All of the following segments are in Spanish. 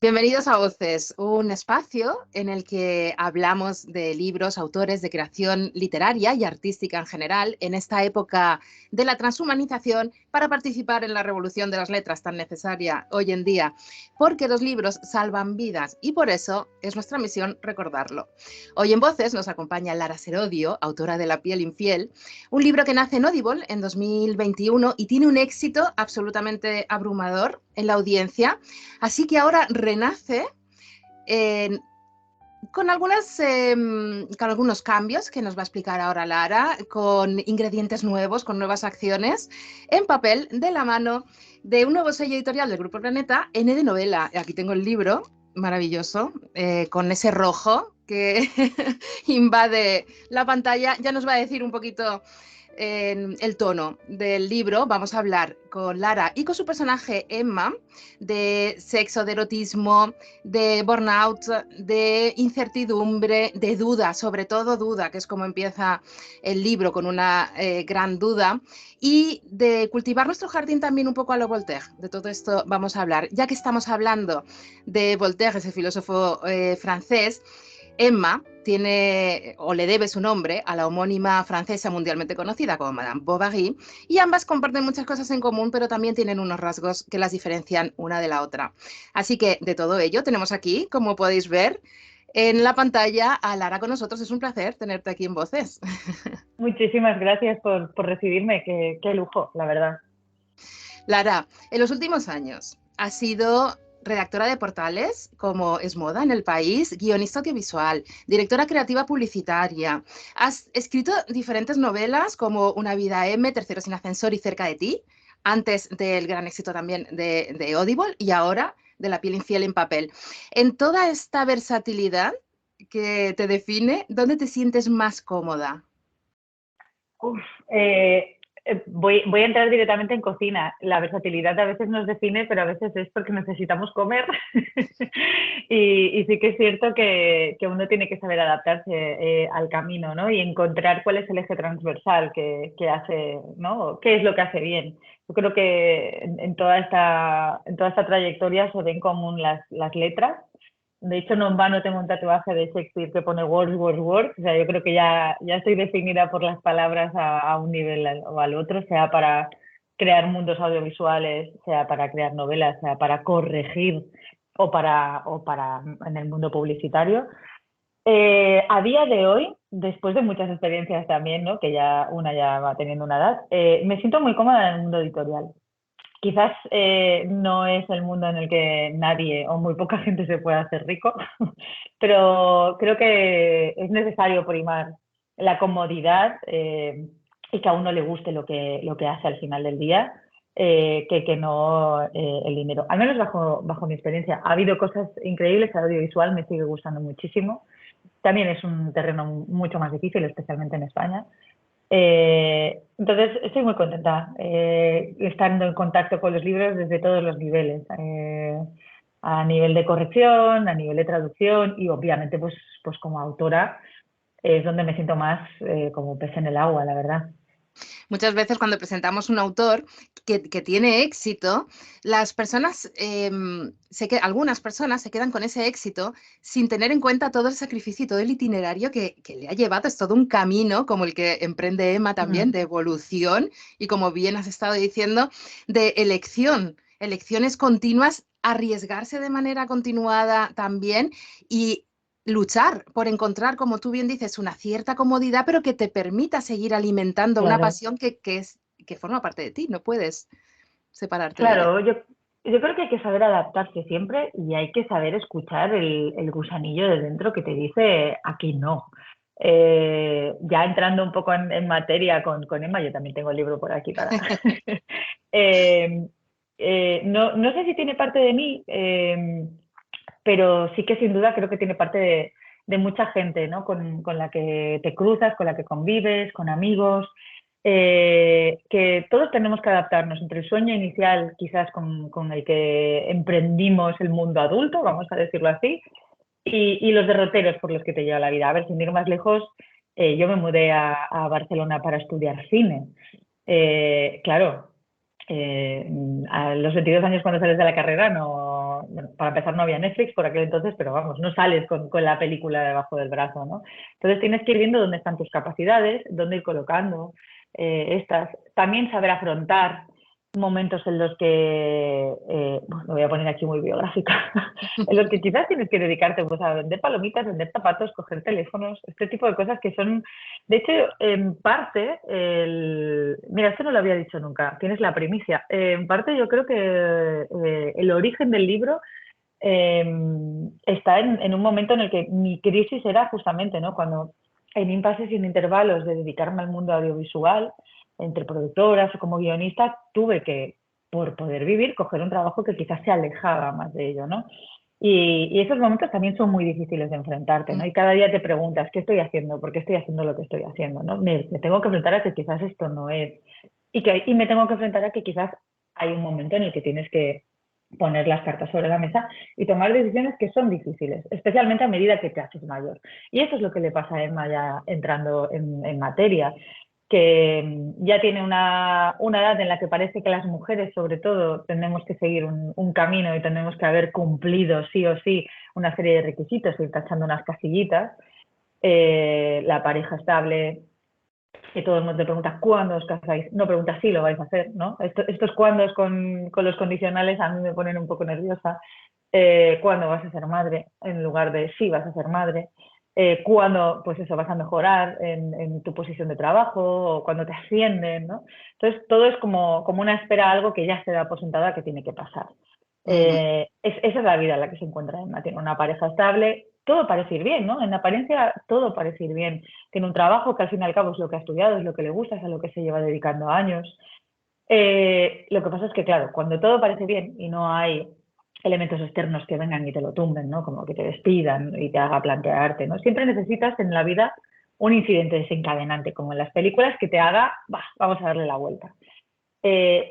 Bienvenidos a Voces, un espacio en el que hablamos de libros, autores, de creación literaria y artística en general en esta época de la transhumanización para participar en la revolución de las letras tan necesaria hoy en día, porque los libros salvan vidas y por eso es nuestra misión recordarlo. Hoy en Voces nos acompaña Lara Serodio, autora de La piel infiel, un libro que nace en Audible en 2021 y tiene un éxito absolutamente abrumador en la audiencia. Así que ahora renace eh, con algunos cambios que nos va a explicar ahora Lara, con ingredientes nuevos, con nuevas acciones, en papel, de la mano de un nuevo sello editorial del Grupo Planeta, N de Novela. Aquí tengo el libro, maravilloso, con ese rojo que invade la pantalla. Ya nos va a decir un poquito el tono del libro. Vamos a hablar con Lara y con su personaje Emma de sexo, de erotismo, de burnout, de incertidumbre, de duda, sobre todo duda, que es como empieza el libro, con una gran duda, y de cultivar nuestro jardín también un poco a lo Voltaire. De todo esto vamos a hablar. Ya que estamos hablando de Voltaire, ese filósofo francés, Emma tiene o le debe su nombre a la homónima francesa mundialmente conocida como Madame Bovary, y ambas comparten muchas cosas en común, pero también tienen unos rasgos que las diferencian una de la otra. Así que de todo ello tenemos aquí, como podéis ver en la pantalla, a Lara con nosotros. Es un placer tenerte aquí en Voces. Muchísimas gracias por recibirme, qué lujo, la verdad. Lara, en los últimos años has sido redactora de portales como Es Moda en El País, guionista audiovisual, directora creativa publicitaria. Has escrito diferentes novelas como Una vida M, Tercero sin ascensor y Cerca de ti, antes del gran éxito también de Audible y ahora de La piel infiel en papel. En toda esta versatilidad que te define, ¿dónde te sientes más cómoda? Uf, voy a entrar directamente en cocina. La versatilidad a veces nos define, pero a veces es porque necesitamos comer. y sí que es cierto que uno tiene que saber adaptarse al camino, ¿no? Y encontrar cuál es el eje transversal que hace, ¿no? ¿Qué es lo que hace bien? Yo creo que en toda esta trayectoria se ven común las letras. De hecho, no en vano tengo un tatuaje de Shakespeare que pone words, words, words. O sea, yo creo que ya estoy definida por las palabras a un nivel o al otro, sea para crear mundos audiovisuales, sea para crear novelas, sea para corregir o para en el mundo publicitario. A día de hoy, después de muchas experiencias también, ¿no? Que ya una ya va teniendo una edad, me siento muy cómoda en el mundo editorial. Quizás no es el mundo en el que nadie o muy poca gente se pueda hacer rico, pero creo que es necesario primar la comodidad y que a uno le guste lo que hace al final del día, que no el dinero. Al menos bajo mi experiencia. Ha habido cosas increíbles, el audiovisual me sigue gustando muchísimo. También es un terreno mucho más difícil, especialmente en España. Entonces, estoy muy contenta estando en contacto con los libros desde todos los niveles, a nivel de corrección, a nivel de traducción y obviamente pues como autora es donde me siento más como pez en el agua, la verdad. Muchas veces cuando presentamos un autor que tiene éxito, las personas, algunas personas se quedan con ese éxito sin tener en cuenta todo el sacrificio y todo el itinerario que le ha llevado. Es todo un camino, como el que emprende Emma también, de evolución y, como bien has estado diciendo, de elección, elecciones continuas, arriesgarse de manera continuada también y luchar por encontrar, como tú bien dices, una cierta comodidad, pero que te permita seguir alimentando una Claro, pasión que forma parte de ti, no puedes separarte de ella. claro, yo creo que hay que saber adaptarse siempre y hay que saber escuchar el gusanillo de dentro que te dice aquí no. Ya entrando un poco en materia con Emma, yo también tengo el libro por aquí para... Eh, no sé si tiene parte de mí, pero sí que sin duda creo que tiene parte de mucha gente, ¿no? Con la que te cruzas, con la que convives, con amigos, que todos tenemos que adaptarnos entre el sueño inicial, quizás con el que emprendimos el mundo adulto, vamos a decirlo así, y los derroteros por los que te lleva la vida. A ver, sin ir más lejos, yo me mudé a Barcelona para estudiar cine. Claro, a los 22 años cuando sales de la carrera bueno, para empezar no había Netflix por aquel entonces, pero vamos, no sales con la película debajo del brazo, ¿no? Entonces tienes que ir viendo dónde están tus capacidades, dónde ir colocando estas. También saber afrontar momentos en los que, bueno, lo voy a poner aquí muy biográfica, en los que quizás tienes que dedicarte pues, a vender palomitas, vender zapatos, coger teléfonos, este tipo de cosas que son, de hecho, en parte, mira, esto no lo había dicho nunca, tienes la primicia, en parte yo creo que el origen del libro está en un momento en el que mi crisis era justamente, ¿no? Cuando en impases sin intervalos de dedicarme al mundo audiovisual, entre productoras o como guionista, tuve que, por poder vivir, coger un trabajo que quizás se alejaba más de ello, ¿no? Y esos momentos también son muy difíciles de enfrentarte, ¿no? Y cada día te preguntas, ¿qué estoy haciendo? ¿Por qué estoy haciendo lo que estoy haciendo? ¿No? Me tengo que enfrentar a que quizás esto no es. Y me tengo que enfrentar a que quizás hay un momento en el que tienes que poner las cartas sobre la mesa y tomar decisiones que son difíciles, especialmente a medida que te haces mayor. Y eso es lo que le pasa a Emma ya entrando en materia, que ya tiene una edad en la que parece que las mujeres, sobre todo, tenemos que seguir un camino y tenemos que haber cumplido sí o sí una serie de requisitos, ir tachando unas casillitas. La pareja estable, que todo el mundo te pregunta cuándo os casáis, no pregunta si lo vais a hacer, ¿no? Estos cuándos con los condicionales a mí me ponen un poco nerviosa. ¿Cuándo vas a ser madre? En lugar de si vas a ser madre. ¿Cuándo, pues eso, vas a mejorar en tu posición de trabajo o cuando te ascienden, ¿no? Entonces, todo es como una espera a algo que ya se da por sentada que tiene que pasar. Esa es la vida en la que se encuentra Emma. Tiene una pareja estable, todo parece ir bien, ¿no? En apariencia todo parece ir bien. Tiene un trabajo que al fin y al cabo es lo que ha estudiado, es lo que le gusta, es a lo que se lleva dedicando años. Lo que pasa es que, claro, cuando todo parece bien y no hay elementos externos que vengan y te lo tumben, ¿no? Como que te despidan y te haga plantearte, ¿no? Siempre necesitas en la vida un incidente desencadenante, como en las películas, que te haga, vamos a darle la vuelta.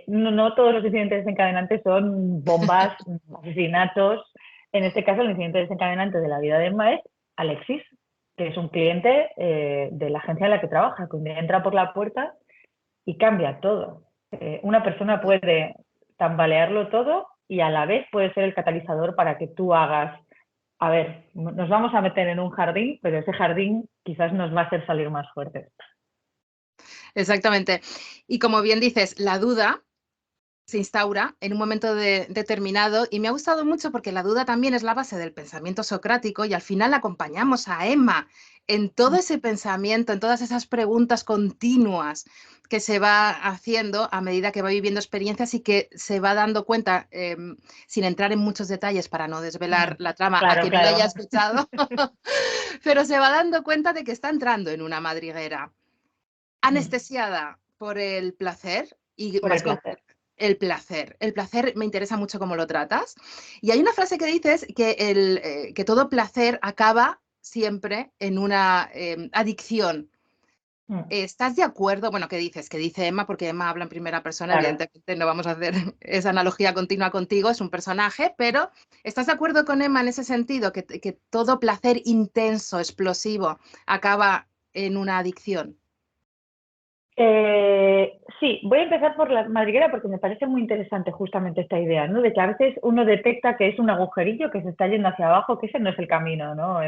No todos los incidentes desencadenantes son bombas, asesinatos. En este caso, el incidente desencadenante de la vida de Emma es Alexis, que es un cliente de la agencia en la que trabaja, que un día entra por la puerta y cambia todo. Una persona puede tambalearlo todo y a la vez puede ser el catalizador para que tú hagas, a ver, nos vamos a meter en un jardín, pero ese jardín quizás nos va a hacer salir más fuertes. Exactamente. Y como bien dices, la duda se instaura en un momento determinado y me ha gustado mucho porque la duda también es la base del pensamiento socrático y al final acompañamos a Emma en todo ese pensamiento, en todas esas preguntas continuas que se va haciendo a medida que va viviendo experiencias y que se va dando cuenta, sin entrar en muchos detalles para no desvelar la trama a Claro, quien no la haya claro. escuchado, pero se va dando cuenta de que está entrando en una madriguera anestesiada por el placer y Por el más placer. concreto el placer. El placer me interesa mucho cómo lo tratas. Y hay una frase que dices que todo placer acaba siempre en una adicción. ¿Estás de acuerdo? Bueno, ¿qué dices? Que dice Emma, porque Emma habla en primera persona, Claro. evidentemente no vamos a hacer esa analogía continua contigo, es un personaje, pero ¿estás de acuerdo con Emma en ese sentido, que todo placer intenso, explosivo, acaba en una adicción? Sí, voy a empezar por la madriguera porque me parece muy interesante justamente esta idea, ¿no? De que a veces uno detecta que es un agujerillo que se está yendo hacia abajo, que ese no es el camino, ¿no?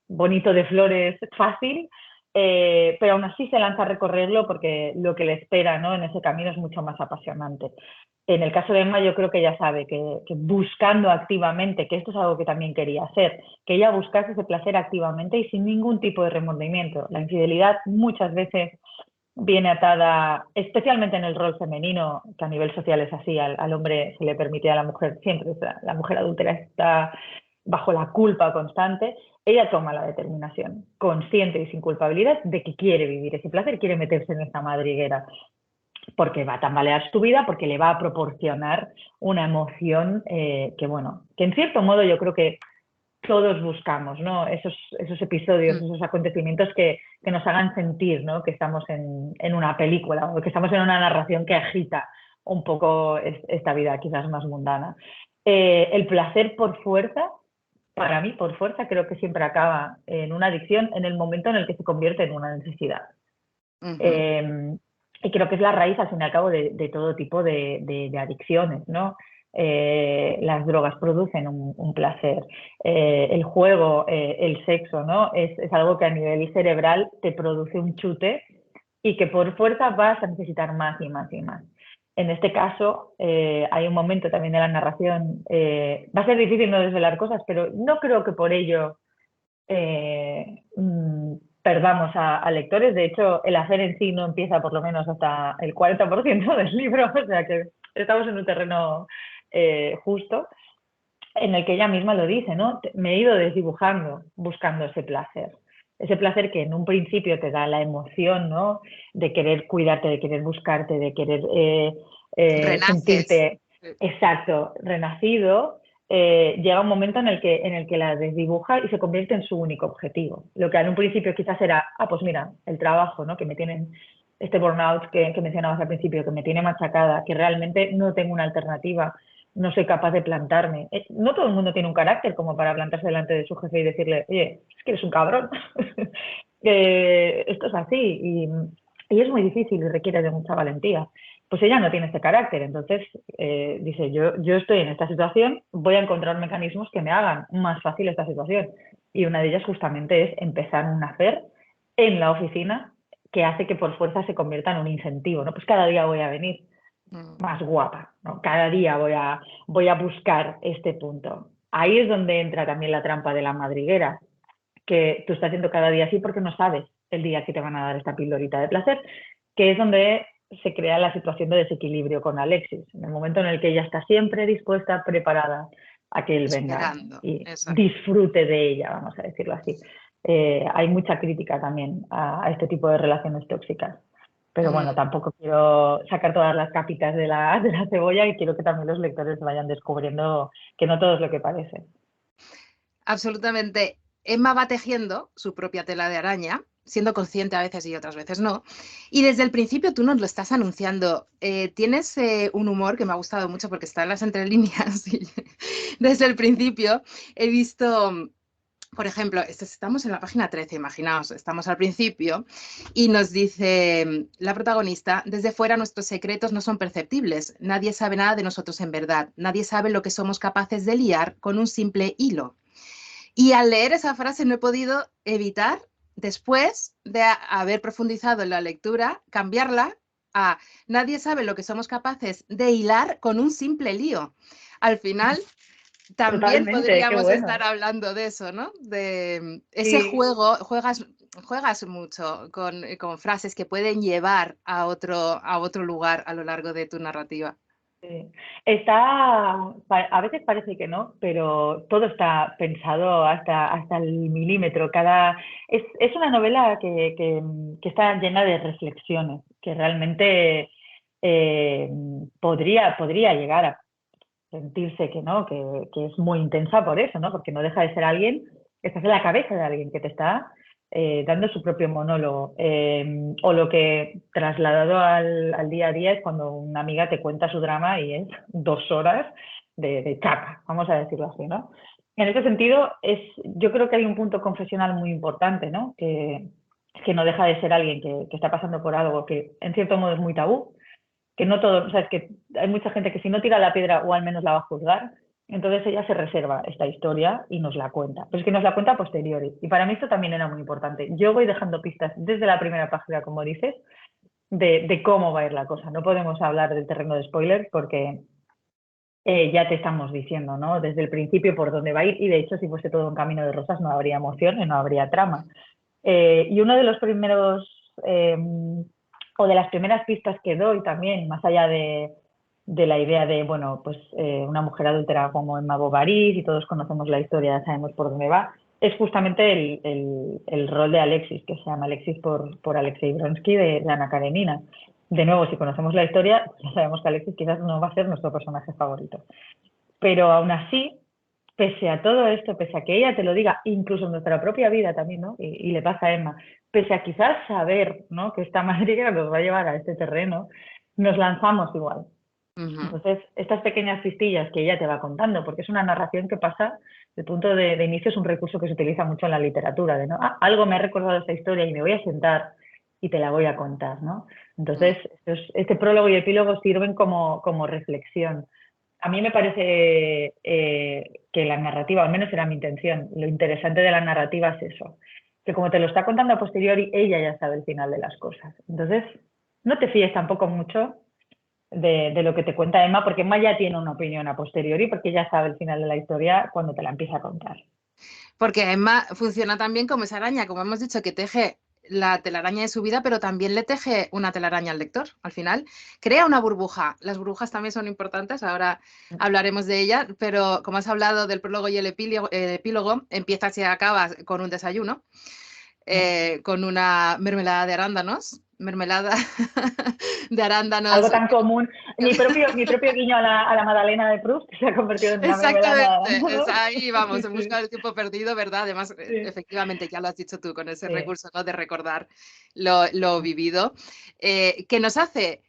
Bonito de flores, fácil, pero aún así se lanza a recorrerlo porque lo que le espera, ¿no? En ese camino es mucho más apasionante. En el caso de Emma, yo creo que ella sabe que buscando activamente, que esto es algo que también quería hacer, que ella buscase ese placer activamente y sin ningún tipo de remordimiento. La infidelidad muchas veces viene atada, especialmente en el rol femenino, que a nivel social es así, al hombre se le permite, a la mujer siempre, la mujer adúltera está bajo la culpa constante. Ella toma la determinación, consciente y sin culpabilidad, de que quiere vivir ese placer, quiere meterse en esa madriguera, porque va a tambalear su vida, porque le va a proporcionar una emoción que, bueno, que en cierto modo yo creo que todos buscamos, ¿no? Esos episodios, esos acontecimientos que nos hagan sentir, ¿no? Que estamos en una película o que estamos en una narración que agita un poco esta vida quizás más mundana. El placer por fuerza, para mí por fuerza, creo que siempre acaba en una adicción en el momento en el que se convierte en una necesidad. Ujú. Y creo que es la raíz, al fin y al cabo, de todo tipo de adicciones, ¿no? las drogas producen un placer, el juego, el sexo, ¿no? Es algo que a nivel cerebral te produce un chute y que por fuerza vas a necesitar más y más y más. En este caso, hay un momento también de la narración, va a ser difícil no desvelar cosas, pero no creo que por ello perdamos a lectores. De hecho, el hacer en sí no empieza por lo menos hasta el 40% del libro, o sea que estamos en un terreno justo, en el que ella misma lo dice, ¿no? Me he ido desdibujando buscando ese placer que en un principio te da la emoción, ¿no? De querer cuidarte, de querer buscarte, de querer Renaces. sentirte exacto, renacido. Llega un momento en el que la desdibuja y se convierte en su único objetivo. Lo que en un principio quizás era, pues mira, el trabajo, ¿no? Que me tienen, este burnout que mencionabas al principio, que me tiene machacada, que realmente no tengo una alternativa, no soy capaz de plantarme. No todo el mundo tiene un carácter como para plantarse delante de su jefe y decirle, oye, es que eres un cabrón. Esto es así y es muy difícil y requiere de mucha valentía. Pues ella no tiene este carácter, entonces dice, yo estoy en esta situación, voy a encontrar mecanismos que me hagan más fácil esta situación. Y una de ellas justamente es empezar un hacer en la oficina que hace que por fuerza se convierta en un incentivo, ¿no? Pues cada día voy a venir más guapa, ¿no? Cada día voy a buscar este punto. Ahí es donde entra también la trampa de la madriguera, que tú estás haciendo cada día así porque no sabes el día que te van a dar esta pildorita de placer, que es donde se crea la situación de desequilibrio con Alexis, en el momento en el que ella está siempre dispuesta, preparada a que él venga Esperando. y Exacto. disfrute de ella, vamos a decirlo así. Hay mucha crítica también a este tipo de relaciones tóxicas. Pero bueno, Mm, tampoco quiero sacar todas las capitas de la cebolla y quiero que también los lectores vayan descubriendo que no todo es lo que parece. absolutamente. Emma va tejiendo su propia tela de araña, siendo consciente a veces y otras veces no. Y desde el principio tú nos lo estás anunciando. Tienes un humor que me ha gustado mucho porque está en las entrelíneas. Y desde el principio he visto, por ejemplo, estamos en la página 13, imaginaos, estamos al principio y nos dice la protagonista, desde fuera nuestros secretos no son perceptibles, nadie sabe nada de nosotros en verdad, nadie sabe lo que somos capaces de liar con un simple hilo. Y al leer esa frase no he podido evitar, después de haber profundizado en la lectura, cambiarla a nadie sabe lo que somos capaces de hilar con un simple lío. Al final, también Totalmente, qué podríamos estar bueno. hablando de eso, ¿no? De ese Sí, juego, juegas mucho con frases que pueden llevar a otro lugar a lo largo de tu narrativa. sí. A veces parece que no, pero todo está pensado hasta el milímetro. Es una novela que está llena de reflexiones, que realmente eh, podría llegar a sentirse que no, que es muy intensa por eso, ¿no? Porque no deja de ser alguien que estás en la cabeza de alguien que te está dando su propio monólogo. O lo que trasladado al día a día es cuando una amiga te cuenta su drama y es 2 horas de chapa, vamos a decirlo así, ¿no? En ese sentido, yo creo que hay un punto confesional muy importante, ¿no? Que no deja de ser alguien que está pasando por algo que en cierto modo es muy tabú, que no todo, o sea, es que hay mucha gente que si no tira la piedra o al menos la va a juzgar, entonces ella se reserva esta historia y nos la cuenta. Pero es que nos la cuenta a posteriori. Y para mí esto también era muy importante. Yo voy dejando pistas desde la primera página, como dices, de cómo va a ir la cosa. No podemos hablar del terreno de spoiler porque ya te estamos diciendo, ¿no? Desde el principio por dónde va a ir y de hecho si fuese todo un camino de rosas no habría emoción y no habría trama. Y uno de los primeros o de las primeras pistas que doy también, más allá de la idea de, bueno, pues una mujer adúltera como Emma Bovary, y todos conocemos la historia, ya sabemos por dónde va, es justamente el rol de Alexis, que se llama Alexis por Alexei Bronsky de Ana Karenina. De nuevo, si conocemos la historia, ya sabemos que Alexis quizás no va a ser nuestro personaje favorito. Pero aún así, pese a todo esto, pese a que ella te lo diga, incluso en nuestra propia vida también, ¿no? Y le pasa a Emma, pese a quizás saber, ¿no? Que esta madriguera nos va a llevar a este terreno, nos lanzamos igual. Ujú. Entonces, estas pequeñas pistillas que ella te va contando, porque es una narración que pasa, el punto de inicio es un recurso que se utiliza mucho en la literatura, de, ¿no? Algo me ha recordado esta historia y me voy a sentar y te la voy a contar, ¿no? Entonces, este prólogo y epílogo sirven como reflexión. a mí me parece que la narrativa, al menos era mi intención, lo interesante de la narrativa es eso, que como te lo está contando a posteriori, ella ya sabe el final de las cosas. Entonces, no te fíes tampoco mucho de lo que te cuenta Emma, porque Emma ya tiene una opinión a posteriori, porque ya sabe el final de la historia cuando te la empieza a contar. Porque Emma funciona también como esa araña, como hemos dicho, que teje la telaraña de su vida, pero también le teje una telaraña al lector. Al final, crea una burbuja. Las burbujas también son importantes, ahora hablaremos de ellas, pero como has hablado del prólogo y el epílogo, empiezas y acabas con un desayuno, con una mermelada de arándanos, mermelada de arándanos. Algo tan común. Mi propio guiño a la Magdalena de Proust se ha convertido en una mermelada, Exactamente, ¿no? es ahí vamos, Sí, en busca sí, del tiempo perdido, ¿verdad? Además, sí, efectivamente, ya lo has dicho tú con ese sí. recurso, ¿no? De recordar lo vivido, que nos hace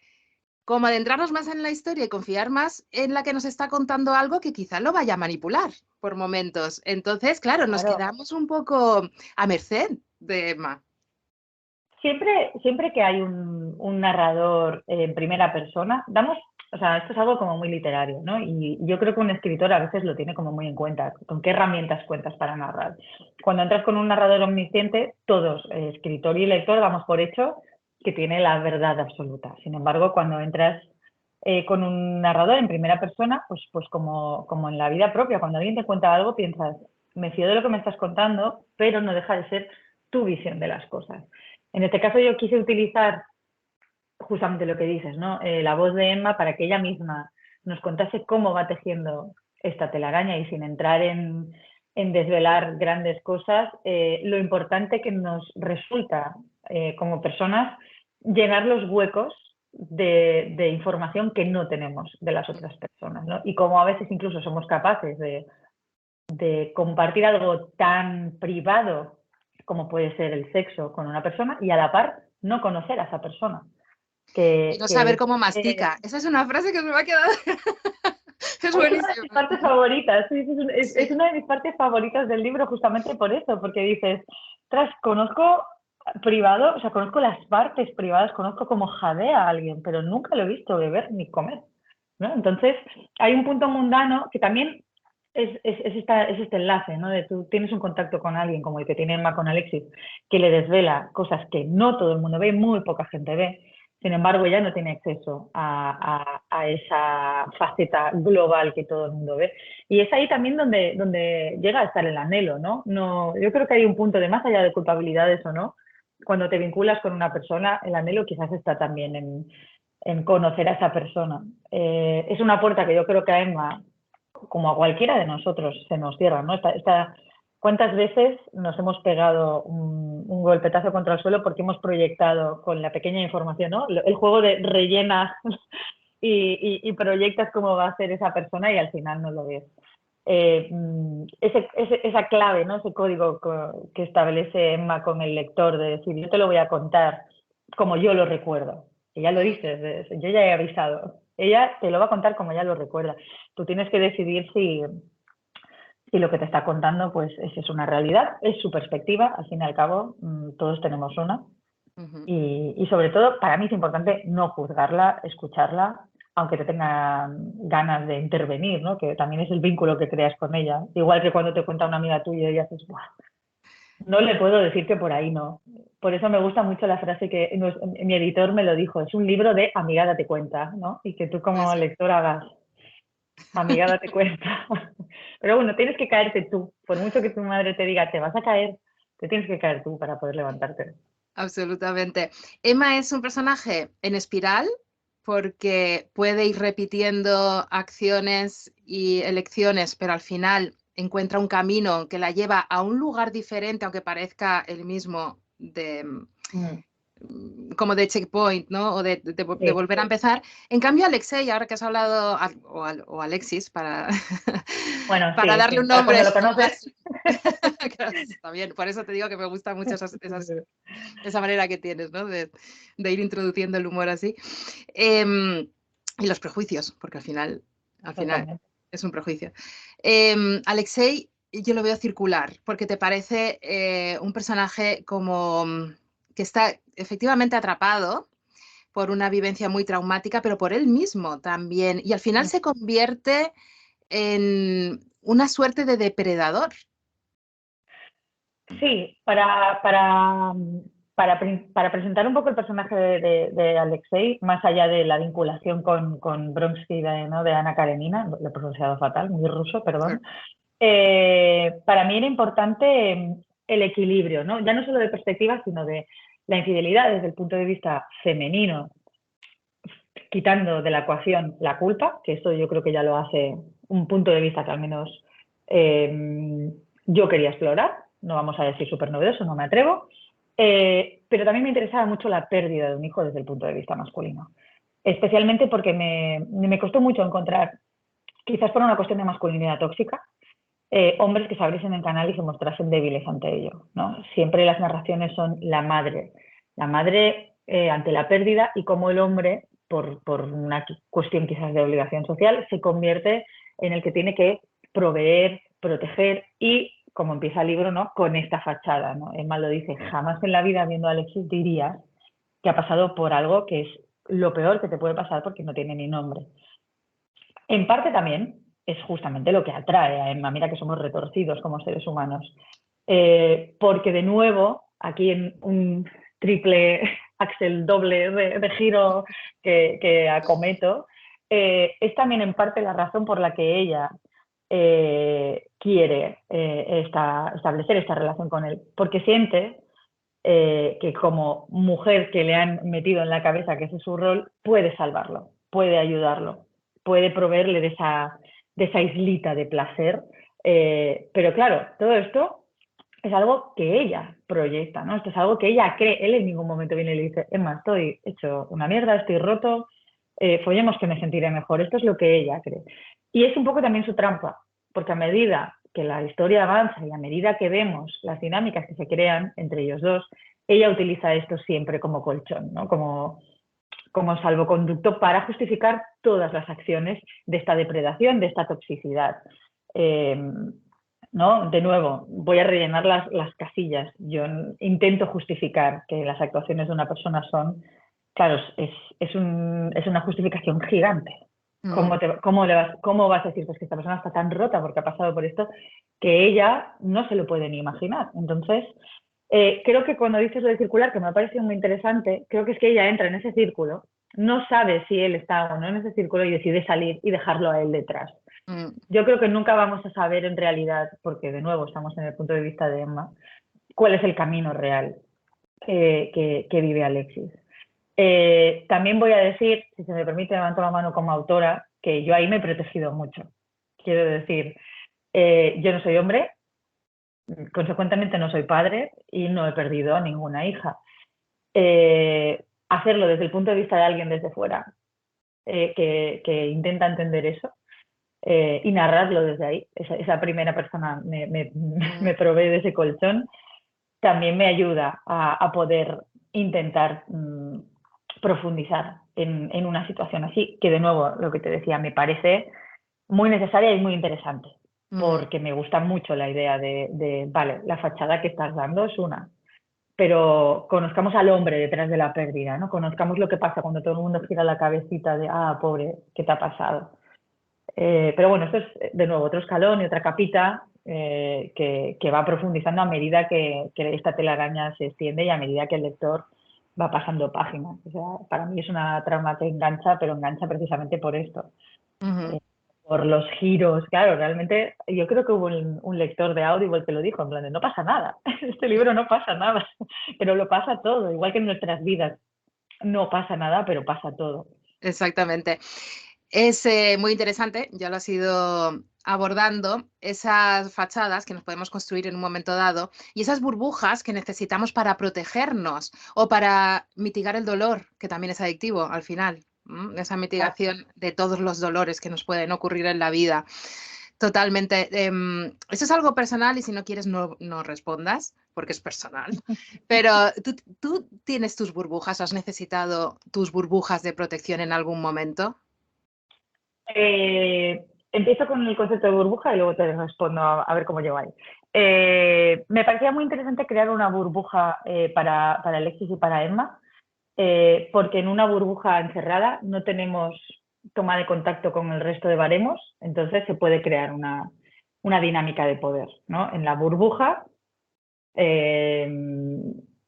como adentrarnos más en la historia y confiar más en la que nos está contando algo que quizá lo vaya a manipular por momentos. Entonces, claro, nos Claro. quedamos un poco a merced de Emma. Siempre que hay un narrador en primera persona, o sea, esto es algo como muy literario, ¿no? Y yo creo que un escritor a veces lo tiene como muy en cuenta, con qué herramientas cuentas para narrar. Cuando entras con un narrador omnisciente, todos, escritor y lector, damos por hecho que tiene la verdad absoluta. Sin embargo, cuando entras con un narrador en primera persona, pues como en la vida propia, cuando alguien te cuenta algo, piensas, me fío de lo que me estás contando, pero no deja de ser tu visión de las cosas. En este caso yo quise utilizar justamente lo que dices, ¿no? La voz de Emma para que ella misma nos contase cómo va tejiendo esta telaraña y sin entrar en desvelar grandes cosas, lo importante que nos resulta como personas llenar los huecos de información que no tenemos de las otras personas, ¿no? Y cómo a veces incluso somos capaces de compartir algo tan privado como puede ser el sexo con una persona y a la par no conocer a esa persona. Y no Que saber cómo eh, mastica. Esa es una frase que se me va a quedar. Es es una de buenísima. mis partes favoritas, sí, es Sí. una de mis partes favoritas del libro justamente por eso, porque dices, tras, conozco privado, o sea, conozco las partes privadas, conozco cómo jadea a alguien, pero nunca lo he visto beber ni comer, ¿no? Entonces, hay un punto mundano que también es este enlace, ¿no? De tú tienes un contacto con alguien como el que tiene Emma con Alexis, que le desvela cosas que no todo el mundo ve, muy poca gente ve. Sin embargo, ella no tiene acceso a esa faceta global que todo el mundo ve. Y es ahí también donde llega a estar el anhelo, ¿no? No, yo creo que hay un punto de más allá de culpabilidades o no. Cuando te vinculas con una persona, el anhelo quizás está también en conocer a esa persona. Es una puerta que yo creo que a Emma, como a cualquiera de nosotros, se nos cierra, ¿no? ¿Cuántas veces nos hemos pegado un golpetazo contra el suelo porque hemos proyectado con la pequeña información, ¿no? El juego de rellena y proyectas cómo va a ser esa persona y al final no lo ves. Esa clave, ¿no? Ese código que establece Emma con el lector de decir, yo te lo voy a contar como yo lo recuerdo. Y ya lo dices, yo ya he avisado. Ella te lo va a contar como ya lo recuerda. Tú tienes que decidir si lo que te está contando pues es una realidad, es su perspectiva, al fin y al cabo todos tenemos una. Ujú. Y sobre todo, para mí es importante no juzgarla, escucharla, aunque te tengan ganas de intervenir, ¿no? Que también es el vínculo que creas con ella. Igual que cuando te cuenta una amiga tuya y haces, ¡buah! No le puedo decir que por ahí no. Por eso me gusta mucho la frase que mi editor me lo dijo, es un libro de amiga date cuenta, ¿no? Y que tú como Eso. lector hagas, amiga date cuenta. Pero bueno, tienes que caerte tú. Por mucho que tu madre te diga, te vas a caer, te tienes que caer tú para poder levantarte. Absolutamente. Emma es un personaje en espiral porque puede ir repitiendo acciones y elecciones, pero al final encuentra un camino que la lleva a un lugar diferente, aunque parezca el mismo Mm, como de checkpoint, ¿no? O de sí. volver a empezar. En cambio, Alexei, ahora que has hablado, o Alexis, para, Bueno, para sí, darle sí. un Para cuando nombre lo conoces. más. Está bien, por eso te digo que me gusta mucho esa manera que tienes, ¿no? De ir introduciendo el humor así. Y los prejuicios, porque al final Totalmente. es un prejuicio. Alexei, yo lo veo circular, porque te parece un personaje como que está efectivamente atrapado por una vivencia muy traumática, pero por él mismo también. Y al final se convierte en una suerte de depredador. Sí, para presentar un poco el personaje de Alexei, más allá de la vinculación con Bronsky, ¿no? De Ana Karenina, lo he pronunciado fatal, muy ruso, perdón. Para mí era importante el equilibrio, ¿no? Ya no solo de perspectiva, sino de la infidelidad desde el punto de vista femenino, quitando de la ecuación la culpa, que esto yo creo que ya lo hace un punto de vista que al menos yo quería explorar, no vamos a decir súper novedoso, no me atrevo, pero también me interesaba mucho la pérdida de un hijo desde el punto de vista masculino, especialmente porque me costó mucho encontrar, quizás por una cuestión de masculinidad tóxica, hombres que se abriesen en canal y se mostrasen débiles ante ello, ¿no? Siempre las narraciones son la madre ante la pérdida y cómo el hombre, por una cuestión quizás de obligación social, se convierte en el que tiene que proveer, proteger y, como empieza el libro, ¿no? Con esta fachada, ¿no? Emma lo dice, jamás en la vida viendo a Alexis dirías que ha pasado por algo que es lo peor que te puede pasar porque no tiene ni nombre. En parte también es justamente lo que atrae a Emma. Mira que somos retorcidos como seres humanos. Porque de nuevo, aquí en un triple axel doble de giro que acometo, es también en parte la razón por la que ella quiere establecer esta relación con él. Porque siente que como mujer que le han metido en la cabeza que ese es su rol, puede salvarlo, puede ayudarlo, puede proveerle de esa islita de placer. Pero claro, todo esto es algo que ella proyecta, ¿no? Esto es algo que ella cree. Él en ningún momento viene y le dice, Emma, estoy hecho una mierda, estoy roto, follemos que me sentiré mejor. Esto es lo que ella cree. Y es un poco también su trampa, porque a medida que la historia avanza y a medida que vemos las dinámicas que se crean entre ellos dos, ella utiliza esto siempre como colchón, ¿no? Como salvoconducto para justificar todas las acciones de esta depredación, de esta toxicidad. ¿No? De nuevo, voy a rellenar las casillas. Yo intento justificar que las actuaciones de una persona son, claro, es una justificación gigante. ¿Cómo vas a decir pues, que esta persona está tan rota porque ha pasado por esto que ella no se lo puede ni imaginar? Entonces, creo que cuando dices lo de circular, que me ha parecido muy interesante, creo que es que ella entra en ese círculo, no sabe si él está o no en ese círculo y decide salir y dejarlo a él detrás. Yo creo que nunca vamos a saber en realidad, porque de nuevo estamos en el punto de vista de Emma, cuál es el camino real que vive Alexis. También voy a decir, si se me permite, levanto la mano como autora, que yo ahí me he protegido mucho. Quiero decir, yo no soy hombre, consecuentemente no soy padre y no he perdido a ninguna hija. Hacerlo desde el punto de vista de alguien desde fuera, que intenta entender eso, y narrarlo desde ahí, esa primera persona me provee de ese colchón, también me ayuda a poder intentar profundizar en una situación así, que de nuevo, lo que te decía, me parece muy necesaria y muy interesante, porque me gusta mucho la idea vale, la fachada que estás dando es una, pero conozcamos al hombre detrás de la pérdida, ¿no? Conozcamos lo que pasa cuando todo el mundo gira la cabecita de, pobre, ¿qué te ha pasado? Pero bueno, esto es de nuevo otro escalón y otra capita que va profundizando a medida que esta telaraña se extiende y a medida que el lector va pasando páginas. O sea, para mí es una trama que engancha, pero engancha precisamente por esto. Por los giros, claro, realmente yo creo que hubo un lector de Audible que lo dijo, en plan de no pasa nada, este libro no pasa nada, pero lo pasa todo, igual que en nuestras vidas, no pasa nada, pero pasa todo. Exactamente. Es muy interesante, ya lo has ido abordando, esas fachadas que nos podemos construir en un momento dado y esas burbujas que necesitamos para protegernos o para mitigar el dolor, que también es adictivo al final, esa mitigación de todos los dolores que nos pueden ocurrir en la vida. Totalmente. Eso es algo personal y si no quieres no respondas porque es personal. Pero ¿tú tienes tus burbujas? ¿Has necesitado tus burbujas de protección en algún momento? Empiezo con el concepto de burbuja y luego te respondo a ver cómo llego ahí. Me parecía muy interesante crear una burbuja para Alexis y para Emma, porque en una burbuja encerrada no tenemos toma de contacto con el resto de baremos, entonces se puede crear una dinámica de poder, ¿no? En la burbuja,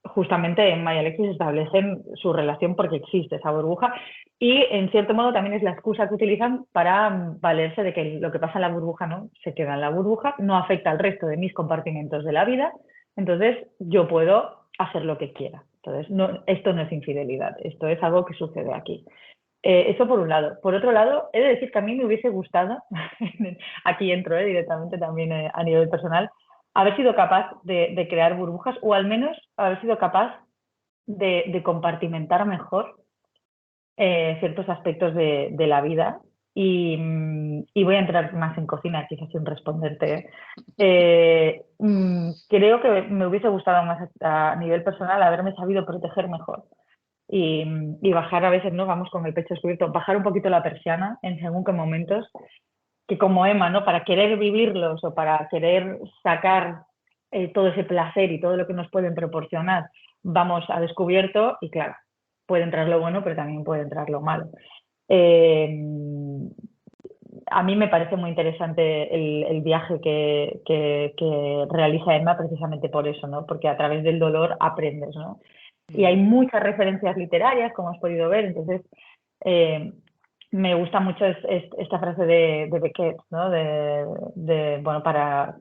justamente Emma y Alexis establecen su relación porque existe esa burbuja y en cierto modo también es la excusa que utilizan para valerse de que lo que pasa en la burbuja no se queda en la burbuja, no afecta al resto de mis compartimentos de la vida, entonces yo puedo hacer lo que quiera. Entonces, esto no es infidelidad, esto es algo que sucede aquí. Eso por un lado. Por otro lado, he de decir que a mí me hubiese gustado, aquí entro directamente también a nivel personal, haber sido capaz de crear burbujas o al menos haber sido capaz de compartimentar mejor ciertos aspectos de la vida. Y voy a entrar más en cocina, quizás sin responderte. Creo que me hubiese gustado más a nivel personal haberme sabido proteger mejor. Y bajar a veces, ¿no? Vamos con el pecho descubierto, bajar un poquito la persiana en según qué momentos, que como Emma, ¿no? Para querer vivirlos o para querer sacar todo ese placer y todo lo que nos pueden proporcionar, vamos a descubierto y claro, puede entrar lo bueno, pero también puede entrar lo malo. A mí me parece muy interesante el viaje que realiza Emma precisamente por eso, ¿no? Porque a través del dolor aprendes, ¿no? Y hay muchas referencias literarias, como has podido ver, entonces me gusta mucho esta frase de Beckett, ¿no? Bueno, para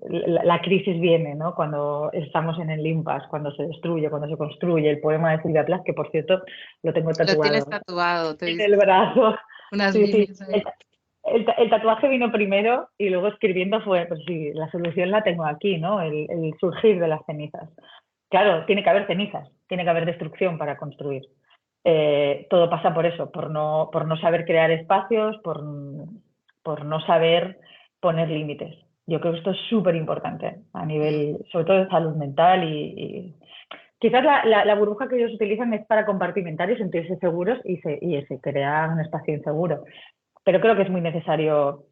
la crisis viene, ¿no? Cuando estamos en el impasse, cuando se destruye, cuando se construye, el poema de Silvia Plath, que por cierto lo tengo Lo tienes tatuado tatuado, te he en visto el brazo. unas Sí, sí. líneas ahí. El tatuaje vino primero y luego escribiendo fue, pues sí, la solución la tengo aquí, ¿no? El surgir de las cenizas. Claro, tiene que haber cenizas, tiene que haber destrucción para construir. Todo pasa por eso, por no saber crear espacios, por no saber poner límites. Yo creo que esto es súper importante a nivel, sobre todo de salud mental y quizás la burbuja que ellos utilizan es para compartimentar y sentirse seguros y se crea un espacio inseguro. Pero creo que es muy necesario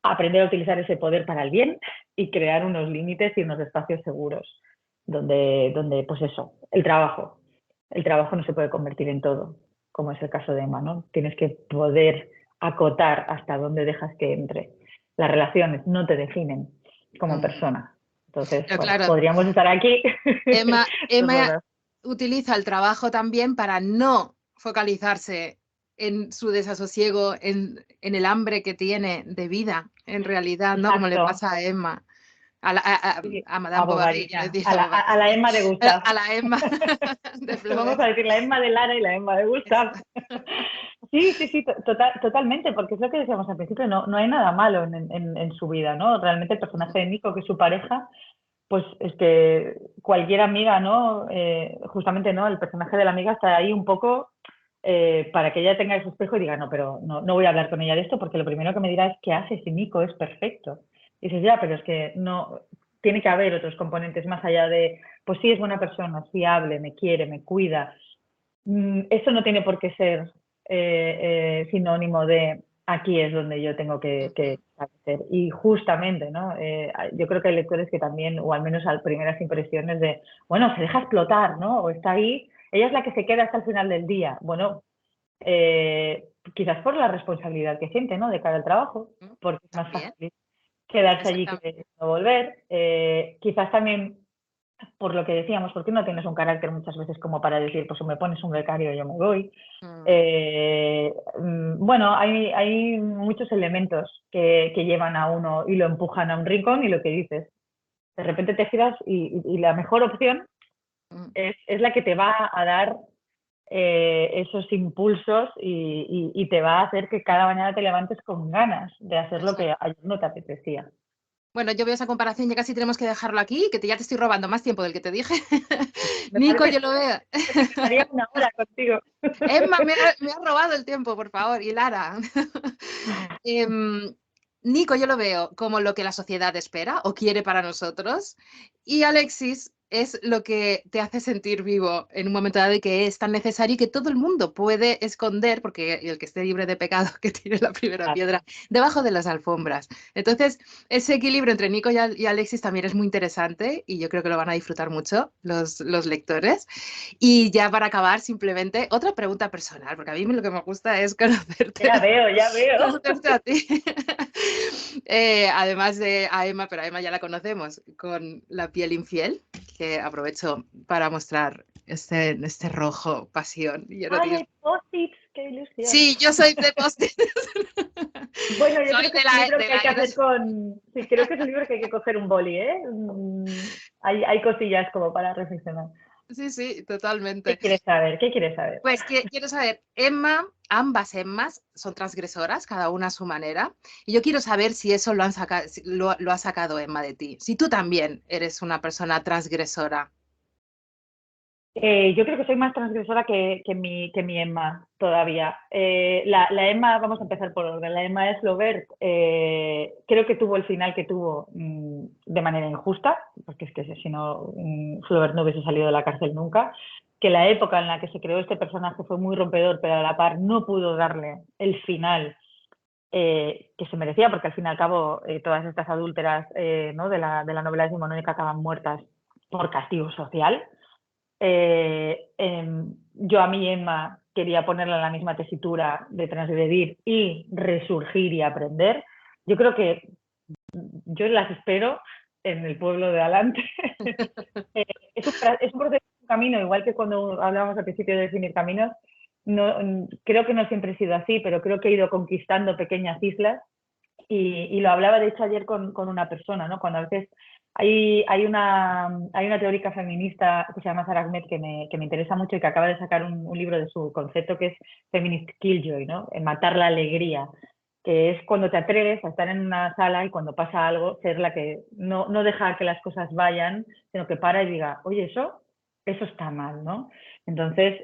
aprender a utilizar ese poder para el bien y crear unos límites y unos espacios seguros donde pues eso, el trabajo no se puede convertir en todo, como es el caso de Emma, ¿no? Tienes que poder acotar hasta dónde dejas que entre. Las relaciones no te definen como persona. Entonces, Pero bueno, claro, podríamos estar aquí dos Emma horas. utiliza el trabajo también para no focalizarse en su desasosiego, en el hambre que tiene de vida, en realidad, ¿no? Como le Exacto. pasa a Emma, Sí, a Madame a Bovary, quiero Bovary, decir, a la Emma de Gustav. a la Emma de Vamos Flaubert. a decir la Emma de Lara y la Emma de Gustav. Sí, sí, sí, totalmente, porque es lo que decíamos al principio, no hay nada malo en su vida, ¿no? Realmente el personaje de Nico, que es su pareja, pues es que cualquier amiga, ¿no? Justamente, ¿no? El personaje de la amiga está ahí un poco para que ella tenga ese espejo y diga, no, pero no voy a hablar con ella de esto porque lo primero que me dirá es, ¿qué hace si Nico es perfecto? Y dices, ya, pero es que no, tiene que haber otros componentes más allá de, pues sí, es buena persona, es fiable, me quiere, me cuida. Eso no tiene por qué ser sinónimo de aquí es donde yo tengo que establecer. Y justamente, ¿no? Yo creo que hay lectores que también, o al menos a primeras impresiones de, bueno, se deja explotar, ¿no? O está ahí, ella es la que se queda hasta el final del día. Bueno, quizás por la responsabilidad que siente, ¿no? De cara al trabajo, porque es más También, fácil quedarse allí exactamente. que no volver. Quizás también por lo que decíamos, porque no tienes un carácter muchas veces como para decir, pues si me pones un becario yo me voy. Bueno, hay muchos elementos que llevan a uno y lo empujan a un rincón y lo que dices, de repente te giras y la mejor opción es la que te va a dar esos impulsos y te va a hacer que cada mañana te levantes con ganas de hacer lo que ayer no te apetecía. Bueno, yo veo esa comparación, ya casi tenemos que dejarlo aquí, que ya te estoy robando más tiempo del que te dije. Me Nico, parece yo lo veo. que estaría una hora contigo. Emma, me ha robado el tiempo, por favor, y Lara. Nico, yo lo veo como lo que la sociedad espera o quiere para nosotros. Y Alexis, es lo que te hace sentir vivo en un momento dado y que es tan necesario y que todo el mundo puede esconder, porque el que esté libre de pecado, que tire la primera piedra, debajo de las alfombras. Entonces, ese equilibrio entre Nico y Alexis también es muy interesante y yo creo que lo van a disfrutar mucho los lectores. Y ya para acabar, simplemente otra pregunta personal, porque a mí lo que me gusta es conocerte, Ya veo, ya veo. conocerte a ti. Además de a Emma, pero a Emma ya la conocemos, con La piel infiel, que aprovecho para mostrar este rojo pasión. Yo no ¡Ay, digo... hay post-its! ¡Qué ilusión! Sí, yo soy de post Bueno, yo Soy creo que es un libro de que hay la que era... hacer con... Sí, creo que es un libro que hay que coger un boli, ¿eh? Hay cosillas como para reflexionar. Sí, sí, ¿Qué totalmente. quieres saber? ¿Qué quieres saber? Pues quiero saber, Emma, ambas Emmas son transgresoras, cada una a su manera, y yo quiero saber si eso lo, lo ha sacado Emma de ti, si tú también eres una persona transgresora. Yo creo que soy más transgresora que mi Emma todavía. La Emma, vamos a empezar por orden. La Emma Eslovert creo que tuvo el final que tuvo de manera injusta, porque es que si no, Flaubert no hubiese salido de la cárcel nunca. Que la época en la que se creó este personaje fue muy rompedor, pero a la par no pudo darle el final que se merecía, porque al fin y al cabo todas estas adúlteras ¿no? de la novela decimonónica acaban muertas por castigo social. Yo a mi Emma quería ponerla en la misma tesitura de transgredir y resurgir y aprender. Yo creo que yo las espero en el pueblo de adelante. Es un proceso, un camino, igual que cuando hablábamos al principio de definir caminos. No, creo que no siempre he sido así, pero creo que he ido conquistando pequeñas islas y lo hablaba de hecho ayer con una persona, ¿no? Cuando a veces hay una teórica feminista que se llama Sarah Ahmed que me interesa mucho y que acaba de sacar un libro de su concepto que es Feminist Killjoy, ¿no? En matar la alegría, que es cuando te atreves a estar en una sala y cuando pasa algo, ser la que no dejar que las cosas vayan, sino que para y diga, oye, eso está mal, ¿no? Entonces,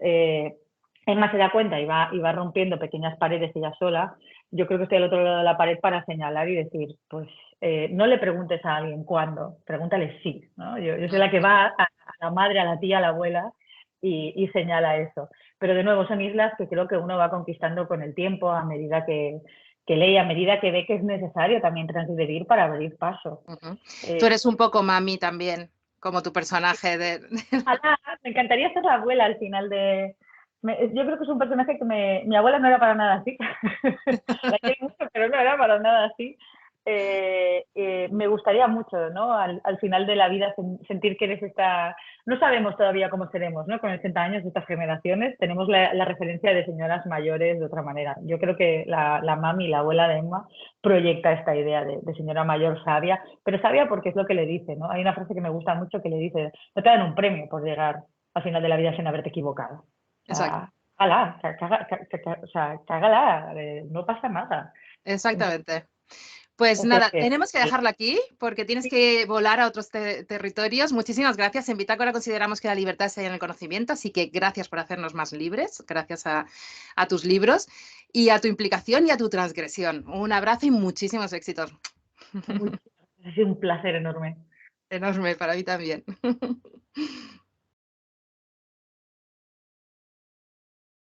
Emma se da cuenta y va rompiendo pequeñas paredes ella sola. Yo creo que estoy al otro lado de la pared para señalar y decir, pues no le preguntes a alguien cuándo, pregúntale sí, ¿no? Yo soy la que va a la madre, a la tía, a la abuela y señala eso. Pero de nuevo son islas que creo que uno va conquistando con el tiempo a medida que lee, a medida que ve que es necesario también transgredir para abrir paso. Tú eres un poco mami también, como tu personaje de... Ojalá, me encantaría ser la abuela al final de... Yo creo que es un personaje que mi abuela no era para nada así. La quiero mucho, pero no era para nada así. Me gustaría mucho, ¿no? Al final de la vida sentir que eres esta... No sabemos todavía cómo seremos, ¿no? Con 80 años de estas generaciones tenemos la referencia de señoras mayores de otra manera. Yo creo que la mami, la abuela de Emma, proyecta esta idea de señora mayor sabia, pero sabia porque es lo que le dice, ¿no? Hay una frase que me gusta mucho que le dice, no te dan un premio por llegar al final de la vida sin haberte equivocado. O Exacto. sea, cágala, o sea, cágala, no pasa nada. Exactamente. Pues O sea nada, que, tenemos que dejarlo aquí porque tienes que volar a otros territorios. Muchísimas gracias. En Bitácora consideramos que la libertad está en el conocimiento, así que gracias por hacernos más libres, gracias a tus libros y a tu implicación y a tu transgresión. Un abrazo y muchísimos éxitos. ha sido un placer enorme. Enorme para mí también.